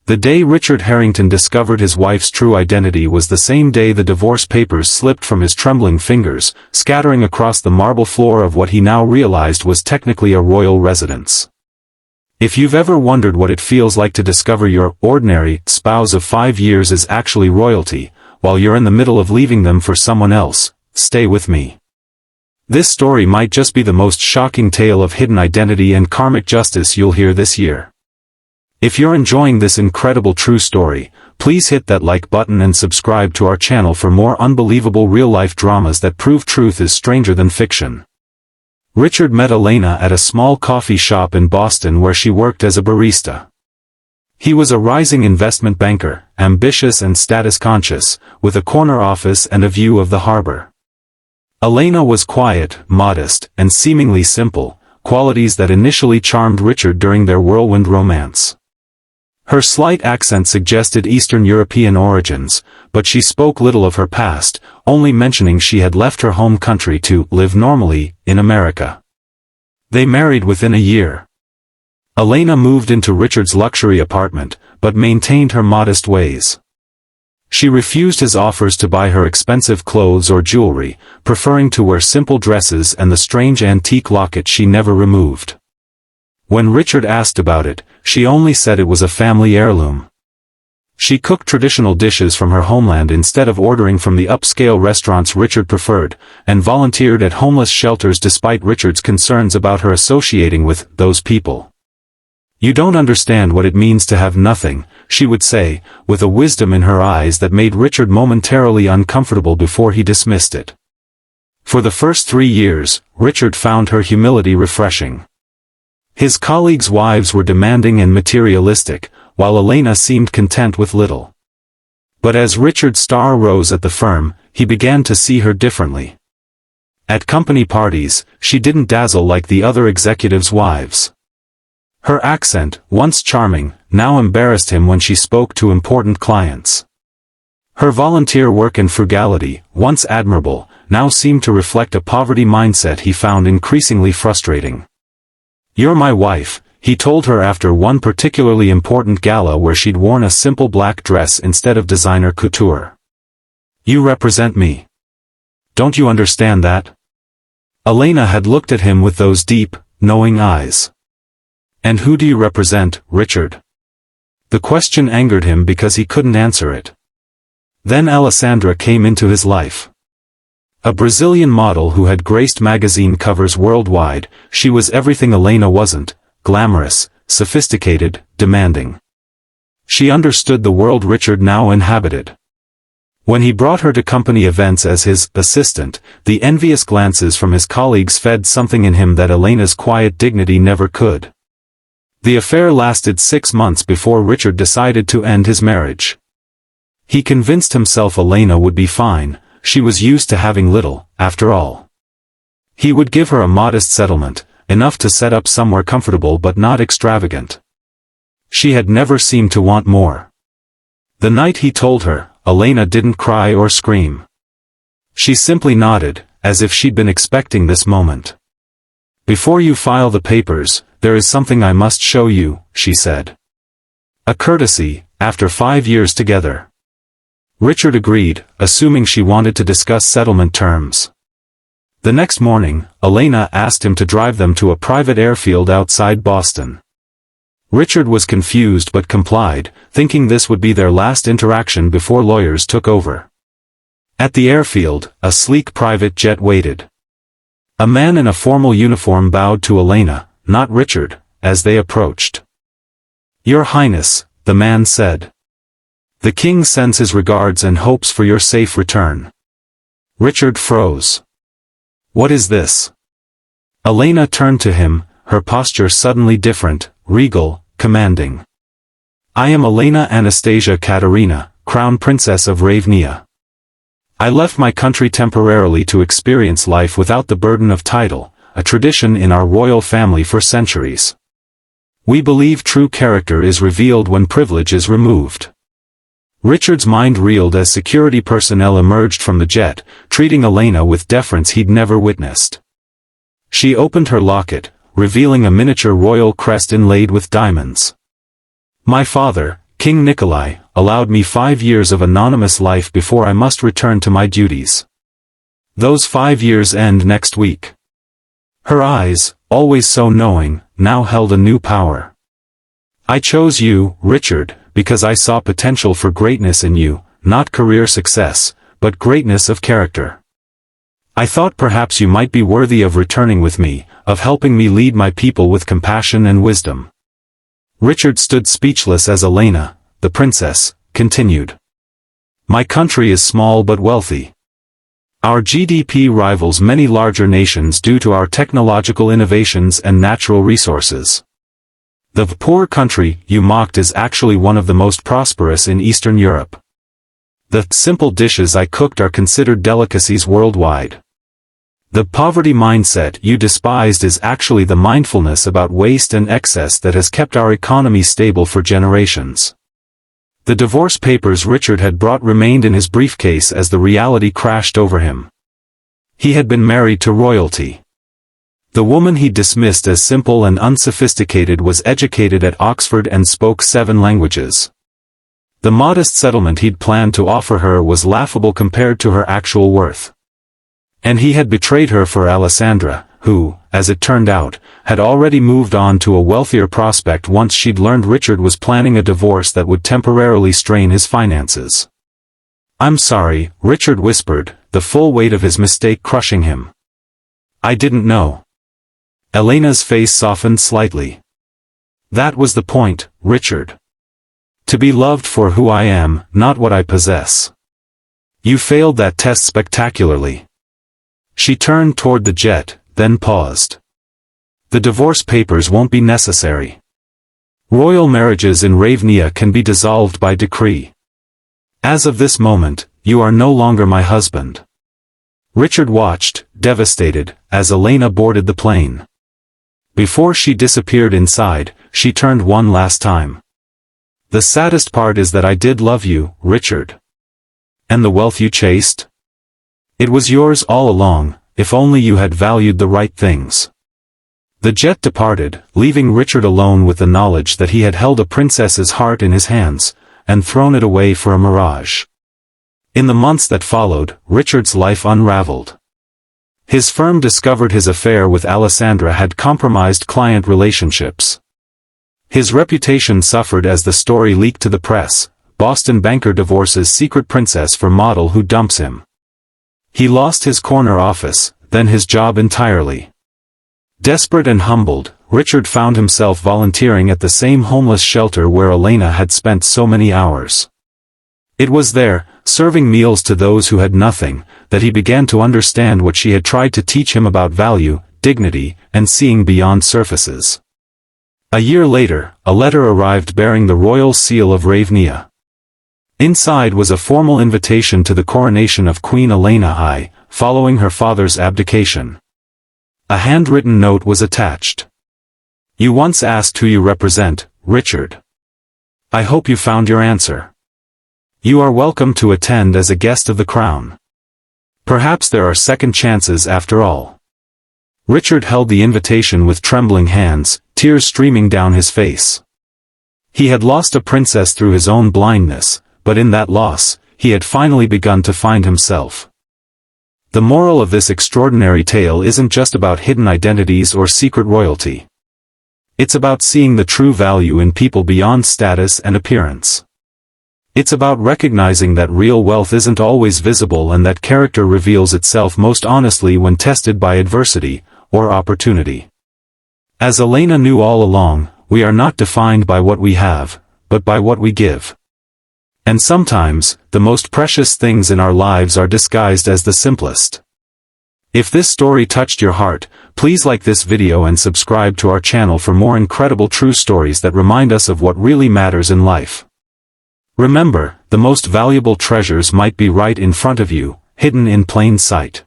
The day Richard Harrington discovered his wife's true identity was the same day the divorce papers slipped from his trembling fingers, scattering across the marble floor of what he now realized was technically a royal residence. If you've ever wondered what it feels like to discover your ordinary spouse of 5 years is actually royalty, while you're in the middle of leaving them for someone else, stay with me. This story might just be the most shocking tale of hidden identity and karmic justice you'll hear this year. If you're enjoying this incredible true story, please hit that like button and subscribe to our channel for more unbelievable real-life dramas that prove truth is stranger than fiction. Richard met Elena at a small coffee shop in Boston where she worked as a barista. He was a rising investment banker, ambitious and status-conscious, with a corner office and a view of the harbor. Elena was quiet, modest, and seemingly simple, qualities that initially charmed Richard during their whirlwind romance. Her slight accent suggested Eastern European origins, but she spoke little of her past, only mentioning she had left her home country to live normally in America. They married within a year. Elena moved into Richard's luxury apartment, but maintained her modest ways. She refused his offers to buy her expensive clothes or jewelry, preferring to wear simple dresses and the strange antique locket she never removed. When Richard asked about it, she only said it was a family heirloom. She cooked traditional dishes from her homeland instead of ordering from the upscale restaurants Richard preferred, and volunteered at homeless shelters despite Richard's concerns about her associating with those people. "You don't understand what it means to have nothing," she would say, with a wisdom in her eyes that made Richard momentarily uncomfortable before he dismissed it. For the first 3 years, Richard found her humility refreshing. His colleagues' wives were demanding and materialistic, while Elena seemed content with little. But as Richard's star rose at the firm, he began to see her differently. At company parties, she didn't dazzle like the other executives' wives. Her accent, once charming, now embarrassed him when she spoke to important clients. Her volunteer work and frugality, once admirable, now seemed to reflect a poverty mindset he found increasingly frustrating. "You're my wife," he told her after one particularly important gala where she'd worn a simple black dress instead of designer couture. "You represent me. Don't you understand that?" Elena had looked at him with those deep, knowing eyes. "And who do you represent, Richard?" The question angered him because he couldn't answer it. Then Alessandra came into his life. A Brazilian model who had graced magazine covers worldwide, she was everything Elena wasn't: glamorous, sophisticated, demanding. She understood the world Richard now inhabited. When he brought her to company events as his assistant, the envious glances from his colleagues fed something in him that Elena's quiet dignity never could. The affair lasted 6 months before Richard decided to end his marriage. He convinced himself Elena would be fine. She was used to having little, after all. He would give her a modest settlement, enough to set up somewhere comfortable but not extravagant. She had never seemed to want more. The night he told her, Elena didn't cry or scream. She simply nodded, as if she'd been expecting this moment. "Before you file the papers, there is something I must show you," she said. A courtesy, after 5 years together. Richard agreed, assuming she wanted to discuss settlement terms. The next morning, Elena asked him to drive them to a private airfield outside Boston. Richard was confused but complied, thinking this would be their last interaction before lawyers took over. At the airfield, a sleek private jet waited. A man in a formal uniform bowed to Elena, not Richard, as they approached. "Your Highness," the man said. "The King sends his regards and hopes for your safe return." Richard froze. "What is this?" Elena turned to him, her posture suddenly different, regal, commanding. "I am Elena Anastasia Katerina, Crown Princess of Ravnia. I left my country temporarily to experience life without the burden of title, a tradition in our royal family for centuries. We believe true character is revealed when privilege is removed." Richard's mind reeled as security personnel emerged from the jet, treating Elena with deference he'd never witnessed. She opened her locket, revealing a miniature royal crest inlaid with diamonds. "My father, King Nikolai, allowed me 5 years of anonymous life before I must return to my duties. Those 5 years end next week." Her eyes, always so knowing, now held a new power. "I chose you, Richard, because I saw potential for greatness in you, not career success, but greatness of character. I thought perhaps you might be worthy of returning with me, of helping me lead my people with compassion and wisdom." Richard stood speechless as Elena, the princess, continued. "My country is small but wealthy. Our GDP rivals many larger nations due to our technological innovations and natural resources. The poor country you mocked is actually one of the most prosperous in Eastern Europe. The simple dishes I cooked are considered delicacies worldwide. The poverty mindset you despised is actually the mindfulness about waste and excess that has kept our economy stable for generations." The divorce papers Richard had brought remained in his briefcase as the reality crashed over him. He had been married to royalty. The woman he dismissed as simple and unsophisticated was educated at Oxford and spoke 7 languages. The modest settlement he'd planned to offer her was laughable compared to her actual worth. And he had betrayed her for Alessandra, who, as it turned out, had already moved on to a wealthier prospect once she'd learned Richard was planning a divorce that would temporarily strain his finances. "I'm sorry," Richard whispered, the full weight of his mistake crushing him. "I didn't know." Elena's face softened slightly. "That was the point, Richard. To be loved for who I am, not what I possess. You failed that test spectacularly." She turned toward the jet, then paused. "The divorce papers won't be necessary. Royal marriages in Ravnia can be dissolved by decree. As of this moment, you are no longer my husband." Richard watched, devastated, as Elena boarded the plane. Before she disappeared inside, she turned one last time. "The saddest part is that I did love you, Richard. And the wealth you chased? It was yours all along, if only you had valued the right things." The jet departed, leaving Richard alone with the knowledge that he had held a princess's heart in his hands, and thrown it away for a mirage. In the months that followed, Richard's life unraveled. His firm discovered his affair with Alessandra had compromised client relationships. His reputation suffered as the story leaked to the press. Boston banker divorces secret princess for model who dumps him. He lost his corner office, then his job entirely. Desperate and humbled, Richard found himself volunteering at the same homeless shelter where Elena had spent so many hours. It was there, serving meals to those who had nothing, that he began to understand what she had tried to teach him about value, dignity, and seeing beyond surfaces. A year later, a letter arrived bearing the royal seal of Ravnia. Inside was a formal invitation to the coronation of Queen Elena I, following her father's abdication. A handwritten note was attached. "You once asked who you represent, Richard. I hope you found your answer. You are welcome to attend as a guest of the crown. Perhaps there are second chances after all." Richard held the invitation with trembling hands, tears streaming down his face. He had lost a princess through his own blindness, but in that loss, he had finally begun to find himself. The moral of this extraordinary tale isn't just about hidden identities or secret royalty. It's about seeing the true value in people beyond status and appearance. It's about recognizing that real wealth isn't always visible and that character reveals itself most honestly when tested by adversity, or opportunity. As Elena knew all along, we are not defined by what we have, but by what we give. And sometimes, the most precious things in our lives are disguised as the simplest. If this story touched your heart, please like this video and subscribe to our channel for more incredible true stories that remind us of what really matters in life. Remember, the most valuable treasures might be right in front of you, hidden in plain sight.